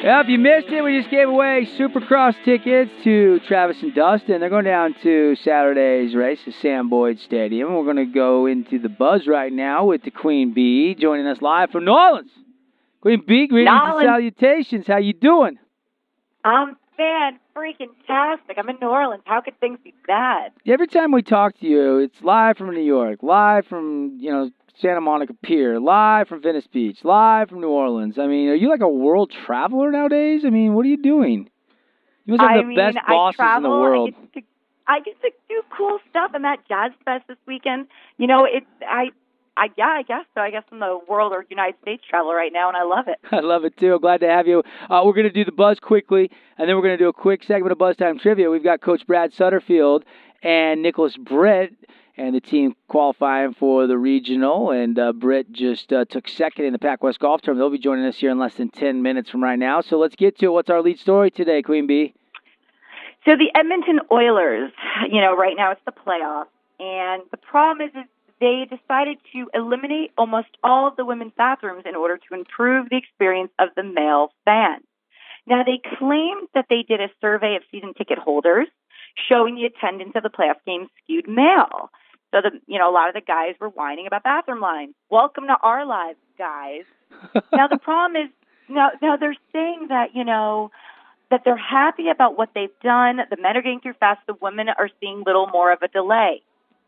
Yeah, if you missed it, we just gave away Supercross tickets to Travis and Dustin. They're going down to Saturday's race at Sam Boyd Stadium. We're going to go into the buzz right now with the Queen Bee joining us live from New Orleans. Queen Bee, greetings and salutations. How you doing? I'm fan-freaking-tastic. I'm in New Orleans. How could things be bad? Every time we talk to you, it's live from New York, live from, Santa Monica Pier, live from Venice Beach, live from New Orleans. I mean, are you like a world traveler nowadays? I mean, what are you doing? You must have the best bosses in the world. I get to do cool stuff. I'm at Jazz Fest this weekend. I guess so. I guess I'm the world or United States traveler right now, and I love it. I love it, too. Glad to have you. We're going to do the buzz quickly, and then we're going to do a quick segment of Buzz Time Trivia. We've got Coach Brad Sutterfield and Nicholas Britt and the team qualifying for the regional, and Britt just took second in the Pac West Golf Tournament. They'll be joining us here in less than 10 minutes from right now. So let's get to it. What's our lead story today, Queen Bee? So the Edmonton Oilers, right now it's the playoffs, and the problem is they decided to eliminate almost all of the women's bathrooms in order to improve the experience of the male fans. Now, they claimed that they did a survey of season ticket holders showing the attendance of the playoff games skewed male. So, a lot of the guys were whining about bathroom lines. Welcome to our lives, guys. Now, the problem is, now they're saying that, that they're happy about what they've done. The men are getting through fast. The women are seeing little more of a delay.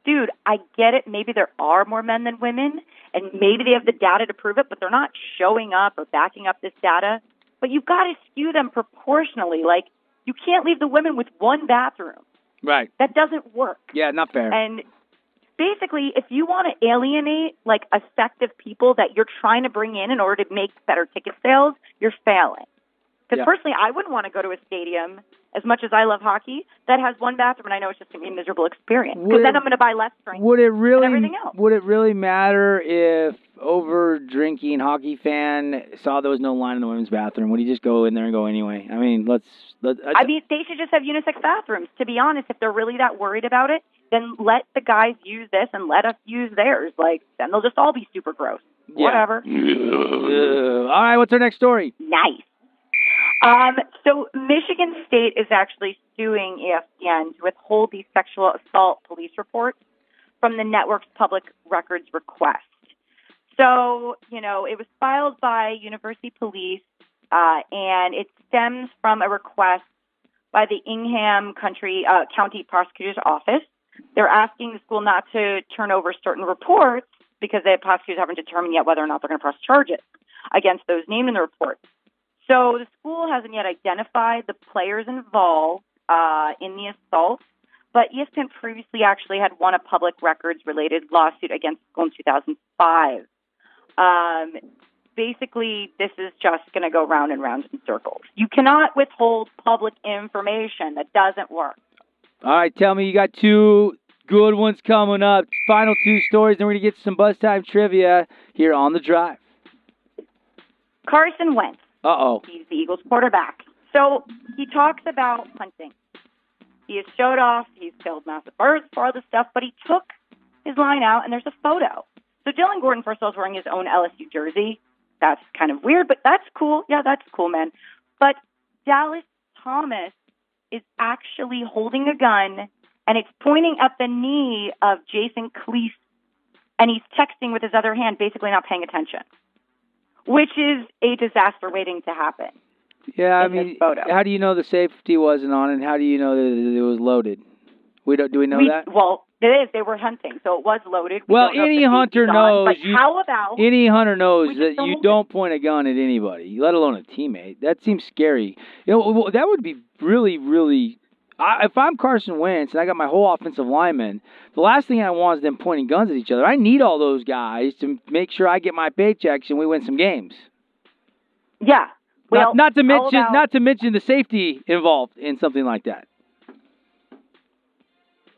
Dude, I get it. Maybe there are more men than women, and maybe they have the data to prove it, but they're not showing up or backing up this data. But you've got to skew them proportionally. Like, you can't leave the women with one bathroom. Right. That doesn't work. Yeah, not fair. And basically, if you want to alienate, effective people that you're trying to bring in order to make better ticket sales, you're failing. Because personally, I wouldn't want to go to a stadium, as much as I love hockey, that has one bathroom, and I know it's just going to be a miserable experience. Because then I'm going to buy less drinks and everything else. Would it really matter if over-drinking hockey fan saw there was no line in the women's bathroom? Would he just go in there and go anyway? I mean, they should just have unisex bathrooms. To be honest, if they're really that worried about it, then let the guys use this and let us use theirs. Then they'll just all be super gross. Yeah. Whatever. All right, what's our next story? Nice. So Michigan State is actually suing ESPN to withhold the sexual assault police reports from the network's public records request. So, it was filed by University Police, and it stems from a request by the Ingham County Prosecutor's Office. They're asking the school not to turn over certain reports because the prosecutors haven't determined yet whether or not they're going to press charges against those named in the reports. So the school hasn't yet identified the players involved in the assault, but ESPN previously actually had won a public records-related lawsuit against the school in 2005. Basically, this is just going to go round and round in circles. You cannot withhold public information. That doesn't work. All right, tell me, you got two good ones coming up. Final two stories, then we're going to get some Buzz Time Trivia here on The Drive. Carson Wentz. Uh-oh. He's the Eagles quarterback. So he talks about hunting. He has showed off. He's killed massive birds for all this stuff, but he took his line out, and there's a photo. So Dylan Gordon, first of all, is wearing his own LSU jersey. That's kind of weird, but that's cool. Yeah, that's cool, man. But Dallas Thomas is actually holding a gun, and it's pointing at the knee of Jason Cleese, and he's texting with his other hand, basically not paying attention, which is a disaster waiting to happen. Yeah, I mean, how do you know the safety wasn't on, and how do you know that it was loaded? Do we know that? Well, it is. They were hunting, so it was loaded. Well, any hunter knows. Any hunter knows that you don't point a gun at anybody, let alone a teammate. That seems scary. That would be really, really. If I'm Carson Wentz and I got my whole offensive linemen, the last thing I want is them pointing guns at each other. I need all those guys to make sure I get my paychecks and we win some games. Yeah. Well, not to mention the safety involved in something like that.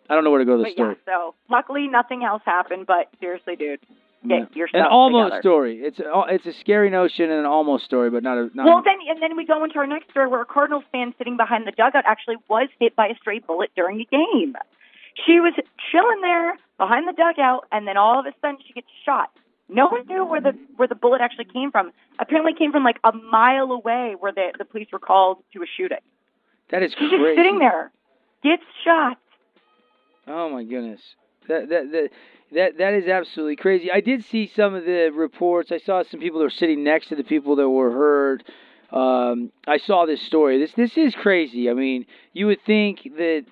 I don't know where to go with the story. Yeah, so luckily nothing else happened, but seriously, dude, get your stuff an almost together. Story. It's a scary notion and an almost story, but not. Then we go into our next story where a Cardinals fan sitting behind the dugout actually was hit by a stray bullet during a game. She was chilling there behind the dugout, and then all of a sudden she gets shot. No one knew where the bullet actually came from. Apparently, it came from like a mile away, where the police were called to a shooting. That is He's crazy. just sitting there, gets shot. Oh my goodness. That is absolutely crazy. I did see some of the reports. I saw some people that were sitting next to the people that were hurt. I saw this story. This is crazy. I mean, you would think that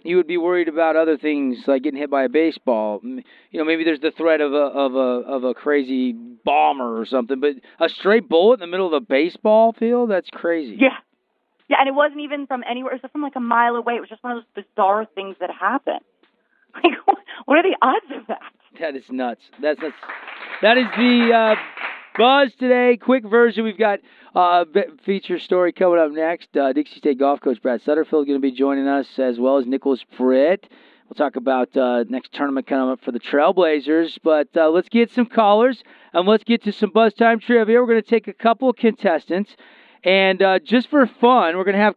you would be worried about other things like getting hit by a baseball. Maybe there's the threat of a crazy bomber or something, but a straight bullet in the middle of a baseball field? That's crazy. Yeah. Yeah, and it wasn't even from anywhere. It was from like a mile away. It was just one of those bizarre things that happened. Like, what are the odds of that? That is nuts. That's nuts. That is the Buzz today. Quick version. We've got feature story coming up next. Dixie State golf coach Brad Sutterfield going to be joining us, as well as Nicholas Britt. We'll talk about next tournament coming up for the Trailblazers. But let's get some callers, and let's get to some Buzz Time trivia. We're going to take a couple of contestants, and just for fun, we're going to have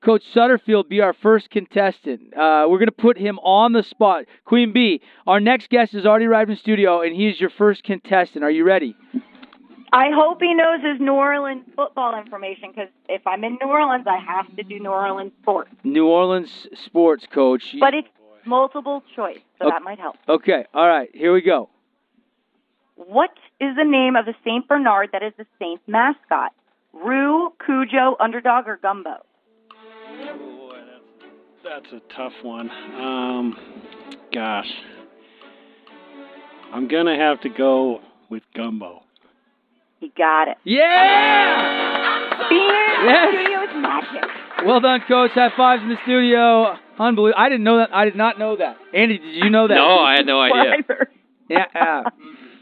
Coach Sutterfield be our first contestant. We're going to put him on the spot. Queen Bee, our next guest has already arrived in studio, and he is your first contestant. Are you ready? I hope he knows his New Orleans football information, because if I'm in New Orleans, I have to do New Orleans sports. New Orleans sports, Coach. But it's multiple choice, so that might help. Okay, all right, here we go. What is the name of the St. Bernard that is the Saints mascot? Roo, Cujo, Underdog, or Gumbo? Oh boy, that's a tough one. Gosh. I'm going to have to go with Gumbo. You got it. Yeah! Studio is magic. Well done, Coach. High fives in the studio. Unbelievable. I didn't know that. I did not know that. Andy, did you know that? No, I had no idea. Yeah.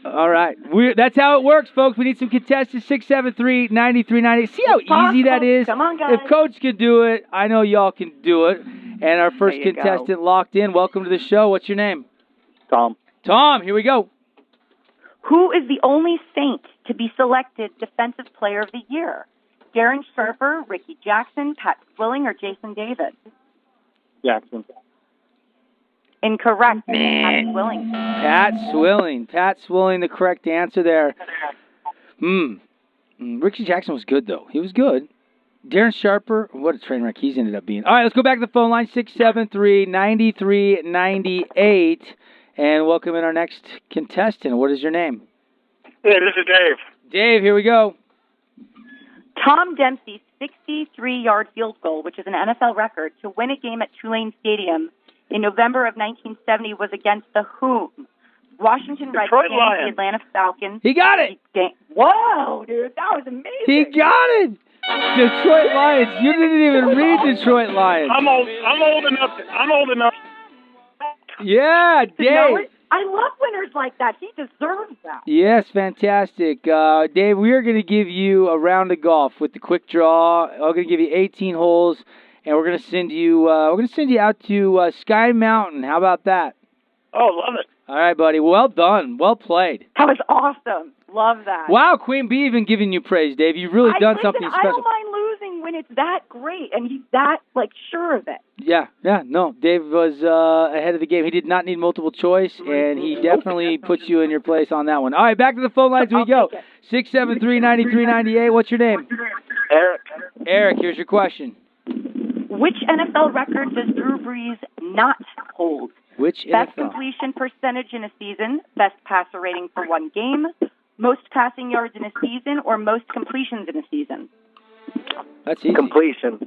All right. That's how it works, folks. We need some contestants. 673-9390. See how easy that is? Come on, guys. If Coach can do it, I know y'all can do it. And our first contestant locked in. Welcome to the show. What's your name? Tom. Tom, here we go. Who is the only Saint to be selected Defensive Player of the Year? Darren Sharper, Ricky Jackson, Pat Swilling, or Jason David? Jackson. Incorrect. Pat Swilling. Pat Swilling, the correct answer there. Ricky Jackson was good, though. He was good. Darren Sharper, what a train wreck he's ended up being. All right, let's go back to the phone line, 673-9398, and welcome in our next contestant. What is your name? Hey, this is Dave. Dave, here we go. Tom Dempsey's 63-yard field goal, which is an NFL record, to win a game at Tulane Stadium in November of 1970 was against the whom? Washington Redskins, the Atlanta Falcons. He got it! Whoa, dude, that was amazing. He got it! Detroit Lions. You didn't even read Detroit Lions. I'm old enough. Yeah, Dave. I love winners like that. He deserves that. Yes, fantastic. Dave, we are going to give you a round of golf with the quick draw. We're going to give you 18 holes, and we're going to send you out to Sky Mountain. How about that? Oh, love it. All right, buddy. Well done. Well played. That was awesome. Love that. Wow, Queen Bee even giving you praise, Dave. You've really done something special. I don't mind losing when it's that great, and he's that, sure of it. Yeah, no. Dave was ahead of the game. He did not need multiple choice, and he definitely puts you in your place on that one. All right, back to the phone lines we go. 673-9398. What's your name? Eric. Eric, here's your question. Which NFL record does Drew Brees not hold? Which Best NFL? completion percentage in a season, best passer rating for one game, most passing yards in a season, or most completions in a season? That's easy. Completion.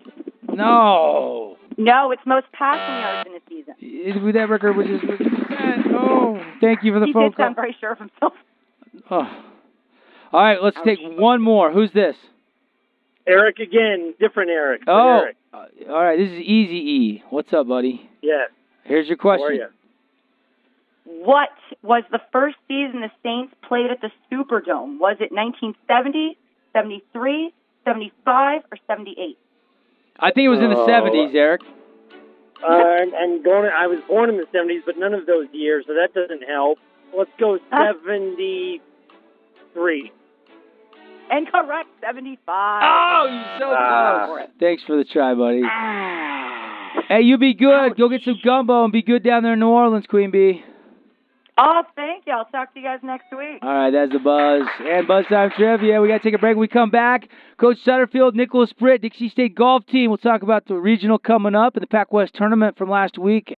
No, it's most passing yards in a season. That record was just... Oh, thank you for the phone call. He did sound very sure of himself. Oh. All right, let's take one more. Who's this? Eric again. Different Eric. Oh, Eric. All right, this is Easy E. What's up, buddy? Yeah. Here's your question. How are you? What was the first season the Saints played at the Superdome? Was it 1970, 73, 75, or 78? I think it was in the 70s, Eric. I was born in the 70s, but none of those years, so that doesn't help. Let's go 73. Incorrect, 75. Oh, you're so close. Thanks for the try, buddy. Hey, you be good. Go get some gumbo and be good down there in New Orleans, Queen Bee. Oh, thank you. I'll talk to you guys next week. All right, that's the Buzz. And Buzz Time Trivia. We got to take a break. When we come back, Coach Sutterfield, Nicholas Britt, Dixie State golf team. We'll talk about the regional coming up and the Pac West tournament from last week.